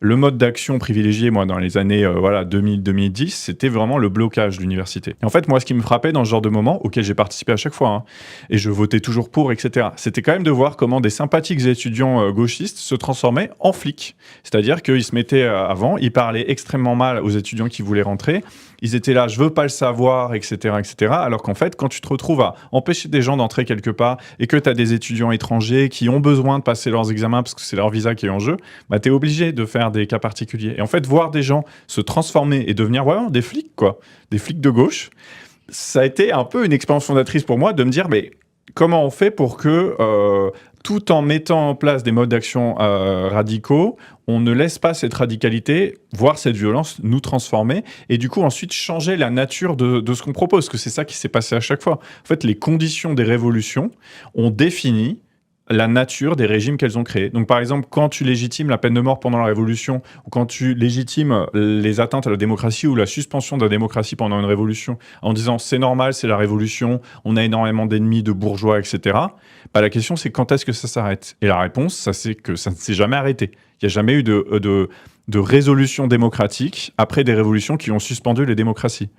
Le mode d'action privilégié, moi, dans les années, voilà 2000-2010, c'était vraiment le blocage de l'université. Et en fait, moi, ce qui me frappait dans ce genre de moment, auquel j'ai participé à chaque fois, hein, et je votais toujours pour, et cetera, c'était quand même de voir comment des sympathiques étudiants, gauchistes se transformaient en flics. C'est-à-dire qu'ils se mettaient, avant, ils parlaient extrêmement mal aux étudiants qui voulaient rentrer. Ils étaient là: «Je veux pas le savoir», et cetera. Alors qu'en fait, quand tu te retrouves à empêcher des gens d'entrer quelque part et que tu as des étudiants étrangers qui ont besoin de passer leurs examens parce que c'est leur visa qui est en jeu, bah, tu es obligé de faire des cas particuliers. Et en fait, voir des gens se transformer et devenir vraiment des flics, quoi, des flics de gauche, ça a été un peu une expérience fondatrice pour moi de me dire, mais comment on fait pour que, tout en mettant en place des modes d'action radicaux, on ne laisse pas cette radicalité, voire cette violence, nous transformer et du coup ensuite changer la nature de ce qu'on propose, parce que c'est ça qui s'est passé à chaque fois. En fait, les conditions des révolutions ont défini la nature des régimes qu'elles ont créés. Donc, par exemple, quand tu légitimes la peine de mort pendant la Révolution, ou quand tu légitimes les atteintes à la démocratie ou la suspension de la démocratie pendant une révolution, en disant c'est normal, c'est la Révolution, on a énormément d'ennemis, de bourgeois, etc. Bah, la question, c'est quand est-ce que ça s'arrête? Et la réponse, ça, c'est que ça ne s'est jamais arrêté. Il n'y a jamais eu de résolution démocratique après des révolutions qui ont suspendu les démocraties.